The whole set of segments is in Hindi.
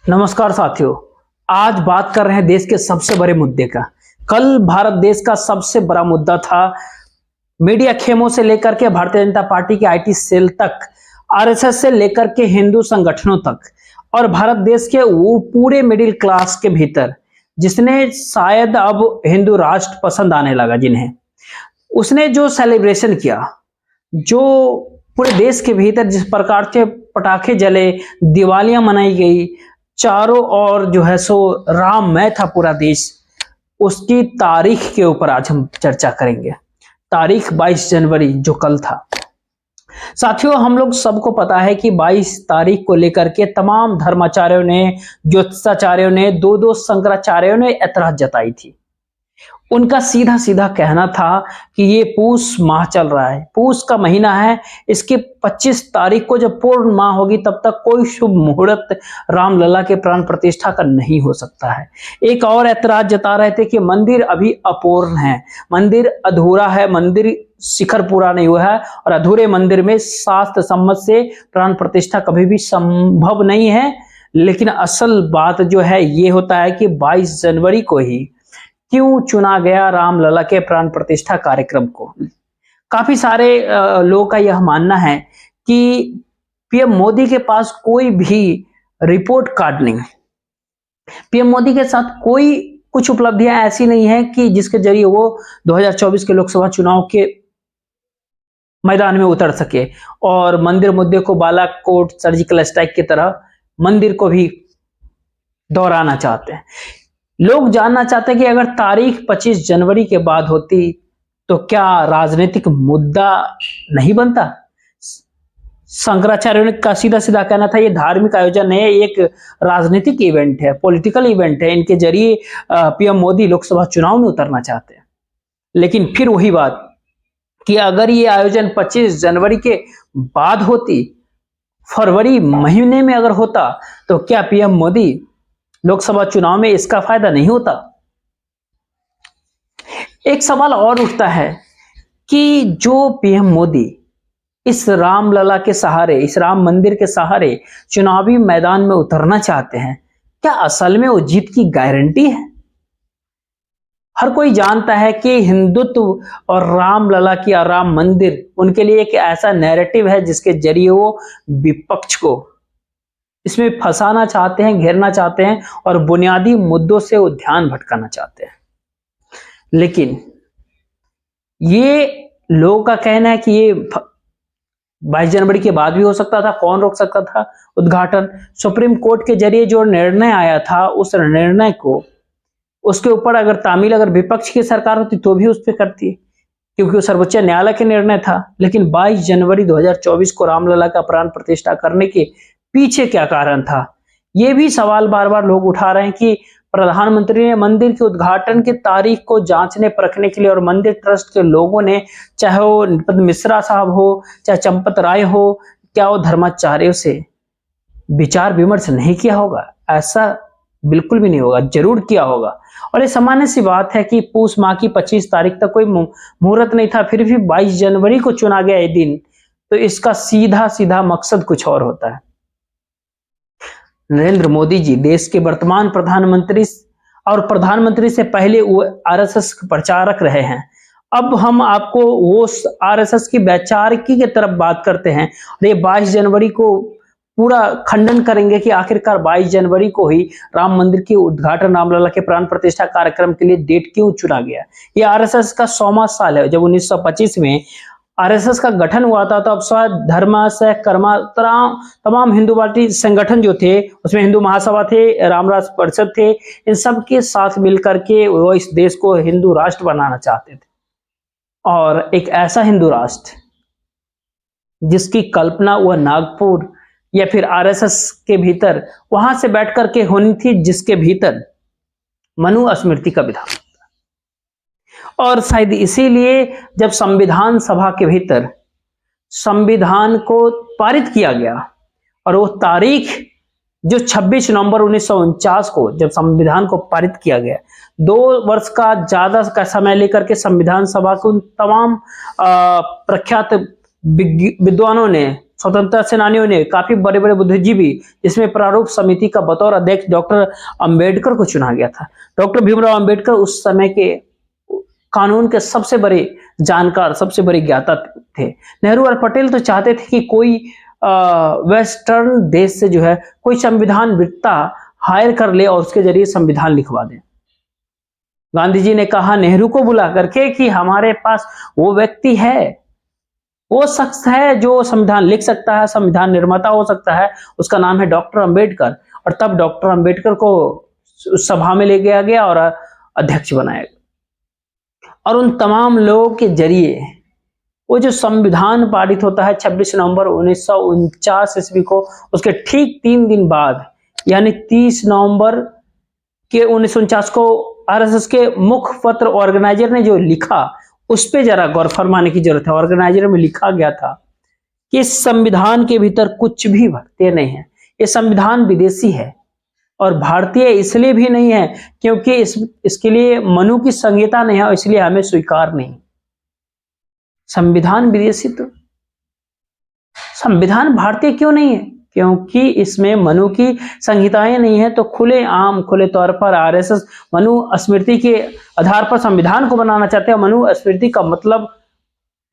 नमस्कार साथियों। आज बात कर रहे हैं देश के सबसे बड़े मुद्दे का। कल भारत देश का सबसे बड़ा मुद्दा था मीडिया खेमों से लेकर के भारतीय जनता पार्टी के आईटी सेल तक, आरएसएस से लेकर के हिंदू संगठनों तक और भारत देश के वो पूरे मिडिल क्लास के भीतर जिसने शायद अब हिंदू राष्ट्र पसंद आने लगा, जिन्हें उसने जो सेलिब्रेशन किया, जो पूरे देश के भीतर जिस प्रकार के पटाखे जले, दिवालियां मनाई गई, चारों ओर जो है सो राममय था पूरा देश। उसकी तारीख के ऊपर आज हम चर्चा करेंगे। तारीख 22 जनवरी जो कल था। साथियों, हम लोग सबको पता है कि 22 तारीख को लेकर के तमाम धर्माचार्यों ने, ज्योतिषाचार्यों ने, दो शंकराचार्यों ने ऐतराज जताई थी। उनका सीधा सीधा कहना था कि ये पूष माह चल रहा है, पूष का महीना है, इसके 25 तारीख को जब पूर्ण माह होगी तब तक कोई शुभ मुहूर्त रामलला के प्राण प्रतिष्ठा का नहीं हो सकता है। एक और ऐतराज जता रहे थे कि मंदिर अभी अपूर्ण है, मंदिर अधूरा है, मंदिर शिखर पूरा नहीं हुआ है और अधूरे मंदिर में शास्त्र सम्मत से प्राण प्रतिष्ठा कभी भी संभव नहीं है। लेकिन असल बात जो है ये होता है कि 22 जनवरी को ही क्यों चुना गया रामलला के प्राण प्रतिष्ठा कार्यक्रम को। काफी सारे लोगों का यह मानना है कि पीएम मोदी के पास कोई भी रिपोर्ट कार्ड नहीं, पीएम मोदी के साथ कोई कुछ उपलब्धियां ऐसी नहीं है कि जिसके जरिए वो 2024 के लोकसभा चुनाव के मैदान में उतर सके और मंदिर मुद्दे को बालाकोट सर्जिकल स्ट्राइक की तरह मंदिर को भी दोहराना चाहते हैं। लोग जानना चाहते हैं कि अगर तारीख 25 जनवरी के बाद होती तो क्या राजनीतिक मुद्दा नहीं बनता। शंकराचार्य का सीधा सीधा कहना था ये धार्मिक आयोजन है, एक राजनीतिक इवेंट है, पॉलिटिकल इवेंट है, इनके जरिए पीएम मोदी लोकसभा चुनाव में उतरना चाहते हैं। लेकिन फिर वही बात कि अगर ये आयोजन 25 जनवरी के बाद होती, फरवरी महीने में अगर होता, तो क्या पीएम मोदी लोकसभा चुनाव में इसका फायदा नहीं होता। एक सवाल और उठता है कि जो पीएम मोदी इस रामलला के सहारे, इस राम मंदिर के सहारे चुनावी मैदान में उतरना चाहते हैं, क्या असल में वो जीत की गारंटी है। हर कोई जानता है कि हिंदुत्व और रामलला की राम मंदिर उनके लिए एक ऐसा नैरेटिव है जिसके जरिए वो विपक्ष को इसमें फंसाना चाहते हैं, घेरना चाहते हैं और बुनियादी मुद्दों से वो ध्यान भटकाना चाहते हैं। लेकिन ये लोगों का कहना है कि ये 22 जनवरी के बाद भी हो सकता था। कौन रोक सकता था उद्घाटन। सुप्रीम कोर्ट के जरिए जो निर्णय आया था, उस निर्णय को, उसके ऊपर अगर विपक्ष की सरकार होती तो भी उस पर करती, क्योंकि वो सर्वोच्च न्यायालय के निर्णय था। लेकिन 22 जनवरी 2024 को रामलला का प्राण प्रतिष्ठा करने के पीछे क्या कारण था, ये भी सवाल बार बार लोग उठा रहे हैं कि प्रधानमंत्री ने मंदिर के उद्घाटन की तारीख को जांचने परखने के लिए और मंदिर ट्रस्ट के लोगों ने, चाहे वो नृपत मिश्रा साहब हो, चाहे चंपत राय हो, क्या वो धर्माचार्यों से विचार विमर्श नहीं किया होगा। ऐसा बिल्कुल भी नहीं होगा, जरूर किया होगा। और ये सामान्य सी बात है कि पूष माह की 25 तारीख तक कोई मुहूर्त नहीं था, फिर भी 22 जनवरी को चुना गया ये दिन, तो इसका सीधा सीधा मकसद कुछ और होता है। नरेंद्र मोदी जी देश के वर्तमान प्रधानमंत्री और प्रधानमंत्री से पहले वो आरएसएस के प्रचारक रहे हैं। अब हम आपको वो आरएसएस की वैचारिकी की तरफ बात करते हैं और ये 22 जनवरी को पूरा खंडन करेंगे कि आखिरकार 22 जनवरी को ही राम मंदिर के उद्घाटन, रामलला के प्राण प्रतिष्ठा कार्यक्रम के लिए डेट क्यों चुना गया। ये आरएसएस का 100वां साल है। जब 1925 में आरएसएस का गठन हुआ था तो अब शायद धर्म से कर्मा तमाम हिंदूवादी संगठन जो थे, उसमें हिंदू महासभा थे, रामराज परिषद थे, इन सब के साथ मिलकर के वो इस देश को हिंदू राष्ट्र बनाना चाहते थे। और एक ऐसा हिंदू राष्ट्र जिसकी कल्पना वह नागपुर या फिर आरएसएस के भीतर वहां से बैठ करके होनी थी, जिसके भीतर मनु स्मृति का विधान। और शायद इसीलिए जब संविधान सभा के भीतर संविधान को पारित किया गया और वो तारीख जो 26 नवंबर 1949 को जब संविधान को पारित किया गया, 2 वर्ष का ज्यादा का समय लेकर के संविधान सभा को तमाम प्रख्यात विद्वानों ने स्वतंत्रता सेनानियों ने काफी बड़े बड़े बुद्धिजीवी, जिसमें प्रारूप समिति का बतौर अध्यक्ष डॉक्टर अंबेडकर को चुना गया था। डॉक्टर भीमराव अंबेडकर उस समय के कानून के सबसे बड़े जानकार, सबसे बड़े ज्ञाता थे। नेहरू और पटेल तो चाहते थे कि कोई वेस्टर्न देश से जो है कोई संविधान विद्ता हायर कर ले और उसके जरिए संविधान लिखवा दे। गांधी जी ने कहा नेहरू को बुला करके कि हमारे पास वो व्यक्ति है, वो शख्स है जो संविधान लिख सकता है, संविधान निर्माता हो सकता है, उसका नाम है डॉक्टर अंबेडकर। और तब डॉक्टर अंबेडकर को उस सभा में ले गया गया और अध्यक्ष बनाया गया। और उन तमाम लोगों के जरिए वो जो संविधान पारित होता है 26 नवंबर 1949 ईस्वी को, उसके ठीक 3 दिन बाद यानी 30 नवंबर के 1949 को आरएसएस के मुखपत्र ऑर्गेनाइजर ने जो लिखा, उस पे जरा गौर फरमाने की जरूरत है। ऑर्गेनाइजर में लिखा गया था कि इस संविधान के भीतर कुछ भी भारतीय नहीं है, ये संविधान विदेशी है और भारतीय इसलिए भी नहीं है क्योंकि इसके लिए मनु की संहिता नहीं है, इसलिए हमें स्वीकार नहीं। संविधान विदेशी तो संविधान भारतीय क्यों नहीं है? क्योंकि इसमें मनु की संहिताएं नहीं है। तो खुले तौर पर आरएसएस मनु स्मृति के आधार पर संविधान को बनाना चाहते हैं। मनु स्मृति का मतलब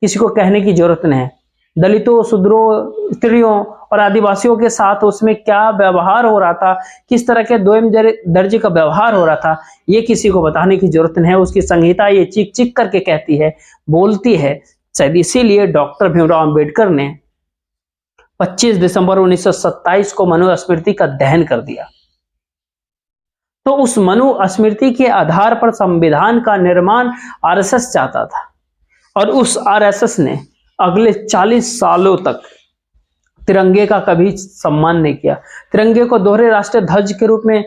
किसी को कहने की जरूरत नहीं है। दलितों, शूद्रों, स्त्रियों और आदिवासियों के साथ उसमें क्या व्यवहार हो रहा था, किस तरह के दोयम दर्जे का व्यवहार हो रहा था, ये किसी को बताने की जरूरत नहीं है। उसकी संहिता ये चीख चीख करके कहती है, बोलती है। शायद इसीलिए डॉक्टर भीमराव अंबेडकर ने 25 दिसंबर 1927 को मनु स्मृति का दहन कर दिया। तो उस मनु स्मृति के आधार पर संविधान का निर्माण आरएसएस चाहता था और उस आरएसएस ने अगले 40 सालों तक तिरंगे का कभी सम्मान नहीं किया, तिरंगे को दोहरे राष्ट्रीय ध्वज के रूप में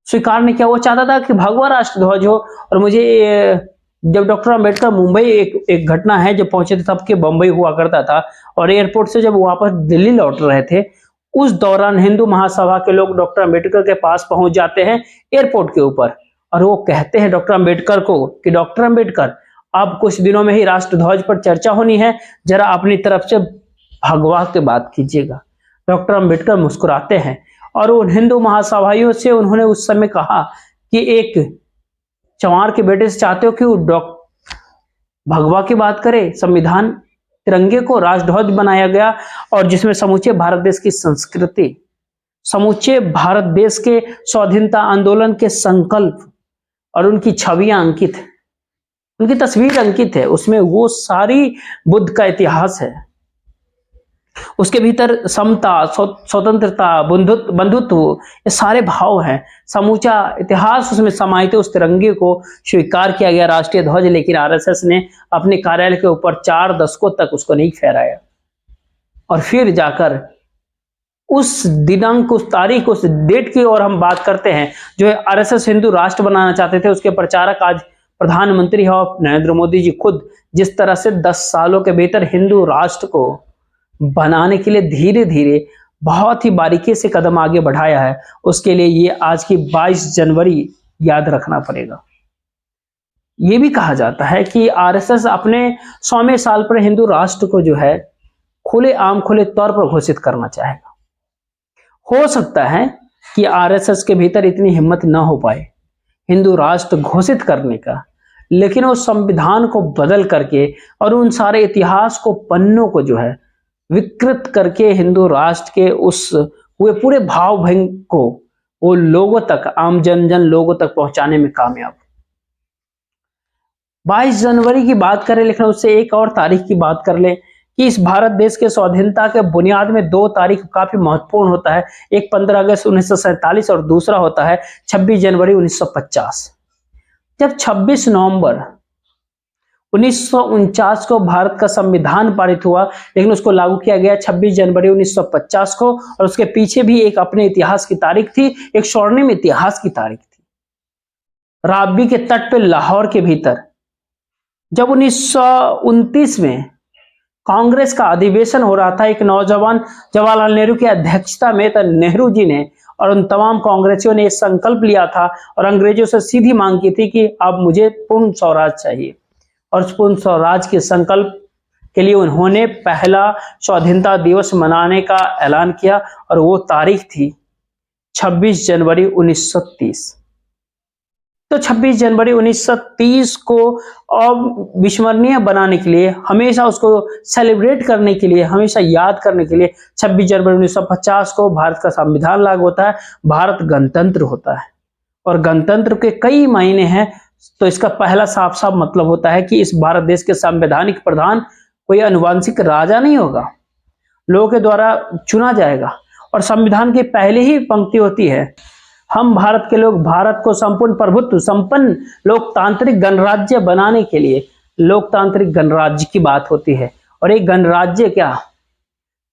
स्वीकार नहीं किया। वो चाहता था कि भगवा राष्ट्र ध्वज हो। और मुझे जब डॉक्टर अंबेडकर मुंबई एक घटना है, जब पहुंचे थे तब के बंबई हुआ करता था और एयरपोर्ट से जब वापस दिल्ली लौट रहे थे, उस दौरान हिंदू महासभा के लोग डॉक्टर अंबेडकर के पास पहुंच जाते हैं एयरपोर्ट के ऊपर और वो कहते हैं डॉक्टर अंबेडकर को कि डॉक्टर अंबेडकर, अब कुछ दिनों में ही राष्ट्र ध्वज पर चर्चा होनी है, जरा अपनी तरफ से भगवा के बात कीजिएगा। डॉक्टर अंबेडकर मुस्कुराते हैं और उन हिंदू महासभाइयों से उन्होंने उस समय कहा कि एक चमार के बेटे से चाहते हो कि वो भगवा की बात करे। संविधान तिरंगे को राष्ट्रध्वज बनाया गया और जिसमें समूचे भारत देश की संस्कृति, समूचे भारत देश के स्वाधीनता आंदोलन के संकल्प और उनकी छवियां अंकित है, उनकी तस्वीर अंकित है। उसमें वो सारी बुद्ध का इतिहास है, उसके भीतर समता, स्वतंत्रता, बंधुत्व, ये सारे भाव हैं। समूचा इतिहास उसमें समाहित है। उस तिरंगे को स्वीकार किया गया राष्ट्रीय ध्वज, लेकिन आरएसएस ने अपने कार्यालय के ऊपर 4 दशकों तक उसको नहीं फहराया। और फिर जाकर उस दिनांक, उस तारीख, उस डेट की और हम बात करते हैं जो है आरएसएस हिंदू राष्ट्र बनाना चाहते थे। उसके प्रचारक आज प्रधानमंत्री है नरेंद्र मोदी जी खुद। जिस तरह से 10 सालों के भीतर हिंदू राष्ट्र को बनाने के लिए धीरे धीरे बहुत ही बारीकी से कदम आगे बढ़ाया है, उसके लिए ये आज की 22 जनवरी याद रखना पड़ेगा। ये भी कहा जाता है कि आरएसएस अपने 100वें साल पर हिंदू राष्ट्र को जो है खुले तौर पर घोषित करना चाहेगा। हो सकता है कि आरएसएस के भीतर इतनी हिम्मत ना हो पाए हिंदू राष्ट्र घोषित करने का, लेकिन उस संविधान को बदल करके और उन सारे इतिहास को, पन्नों को जो है विकृत करके हिंदू राष्ट्र के उस हुए पूरे भाव भंग को वो लोगों तक, आम जन लोगों तक पहुंचाने में कामयाब। 22 जनवरी की बात करें, लेकिन उससे एक और तारीख की बात कर ले कि इस भारत देश के स्वाधीनता के बुनियाद में 2 तारीख काफी महत्वपूर्ण होता है। एक 15 अगस्त 1947 और दूसरा होता है 26 जनवरी 1950। जब 26 नवंबर 1949 को भारत का संविधान पारित हुआ, लेकिन उसको लागू किया गया 26 जनवरी 1950 को। और उसके पीछे भी एक अपने इतिहास की तारीख थी, एक स्वर्णिम इतिहास की तारीख थी। रावी के तट पे लाहौर के भीतर जब 1929 में कांग्रेस का अधिवेशन हो रहा था, एक नौजवान जवाहरलाल नेहरू की अध्यक्षता में, तो नेहरू जी ने और उन तमाम कांग्रेसियों ने संकल्प लिया था और अंग्रेजों से सीधी मांग की थी कि अब मुझे पूर्ण स्वराज चाहिए। और पूर्ण स्वराज के संकल्प के लिए उन्होंने पहला स्वाधीनता दिवस मनाने का ऐलान किया और वो तारीख थी 26 जनवरी 1930। तो 26 जनवरी 1930 को अविस्मरणीय बनाने के लिए, हमेशा उसको सेलिब्रेट करने के लिए, हमेशा याद करने के लिए 26 जनवरी 1950 को भारत का संविधान लागू होता है, भारत गणतंत्र होता है। और गणतंत्र के कई मायने हैं, तो इसका पहला साफ साफ मतलब होता है कि इस भारत देश के संवैधानिक प्रधान कोई आनुवंशिक राजा नहीं होगा, लोगों के द्वारा चुना जाएगा। और संविधान की पहले ही पंक्ति होती है, हम भारत के लोग भारत को संपूर्ण प्रभुत्व संपन्न लोकतांत्रिक गणराज्य बनाने के लिए, लोकतांत्रिक गणराज्य की बात होती है। और एक गणराज्य क्या,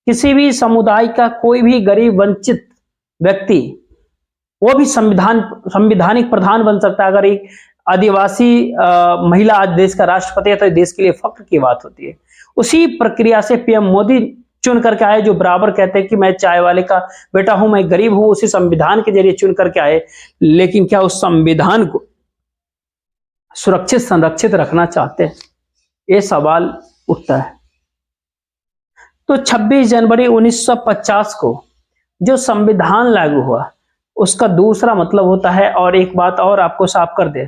किसी भी समुदाय का कोई भी गरीब वंचित व्यक्ति वो भी संविधानिक प्रधान बन सकता है। अगर एक आदिवासी महिला आज देश का राष्ट्रपति है तो देश के लिए फख्र की बात होती है। उसी प्रक्रिया से पीएम मोदी चुन करके आए, जो बराबर कहते हैं कि मैं चाय वाले का बेटा हूं, मैं गरीब हूं, उसी संविधान के जरिए चुन करके आए। लेकिन क्या उस संविधान को सुरक्षित संरक्षित रखना चाहते हैं, ये सवाल उठता है। तो 26 जनवरी 1950 को जो संविधान लागू हुआ, उसका दूसरा मतलब होता है, और एक बात और आपको साफ कर दे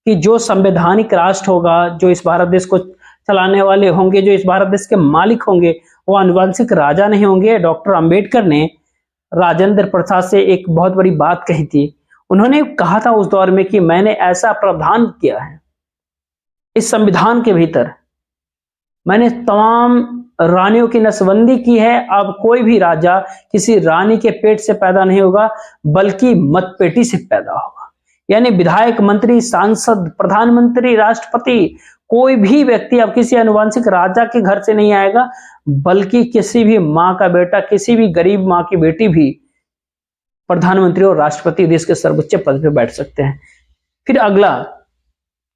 कि जो संवैधानिक राष्ट्र होगा, जो इस भारत देश को चलाने वाले होंगे, जो इस भारत देश के मालिक होंगे, वो आनुवंशिक राजा नहीं होंगे। डॉक्टर अंबेडकर ने राजेंद्र प्रसाद से एक बहुत बड़ी बात कही थी। उन्होंने कहा था उस दौर में कि मैंने ऐसा प्रावधान किया है इस संविधान के भीतर, मैंने तमाम रानियों की नसबंदी की है। अब कोई भी राजा किसी रानी के पेट से पैदा नहीं होगा, बल्कि मतपेटी से पैदा होगा। यानी विधायक, मंत्री, सांसद, प्रधानमंत्री, राष्ट्रपति, कोई भी व्यक्ति अब किसी आनुवंशिक राजा के घर से नहीं आएगा, बल्कि किसी भी मां का बेटा, किसी भी गरीब मां की बेटी भी प्रधानमंत्री और राष्ट्रपति देश के सर्वोच्च पद पर बैठ सकते हैं। फिर अगला,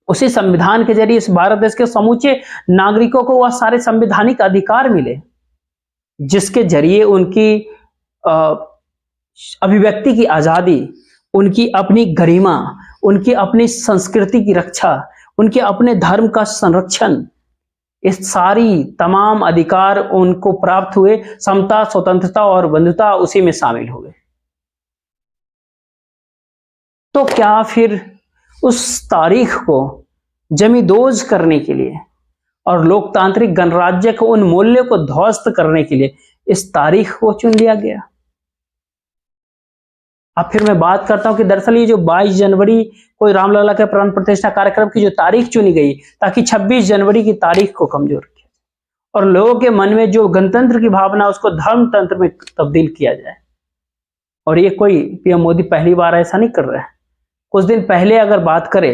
उसी संविधान के जरिए इस भारत देश के समूचे नागरिकों को वह सारे संवैधानिक अधिकार मिले जिसके जरिए उनकी अभिव्यक्ति की आजादी, उनकी अपनी गरिमा, उनकी अपनी संस्कृति की रक्षा, उनके अपने धर्म का संरक्षण, इस सारी तमाम अधिकार उनको प्राप्त हुए। समता, स्वतंत्रता और बंधुता उसी में शामिल हो गए। तो क्या फिर उस तारीख को जमींदोज करने के लिए और लोकतांत्रिक गणराज्य को, उन मूल्यों को ध्वस्त करने के लिए इस तारीख को चुन लिया गया? अब फिर मैं बात करता हूं कि दरअसल ये जो 22 जनवरी को रामलला के प्राण प्रतिष्ठा कार्यक्रम की जो तारीख चुनी गई, ताकि 26 जनवरी की तारीख को कमजोर किया जाए और लोगों के मन में जो गणतंत्र की भावना उसको धर्म तंत्र में तब्दील किया जाए। और ये कोई पीएम मोदी पहली बार ऐसा नहीं कर रहा है। कुछ दिन पहले अगर बात करें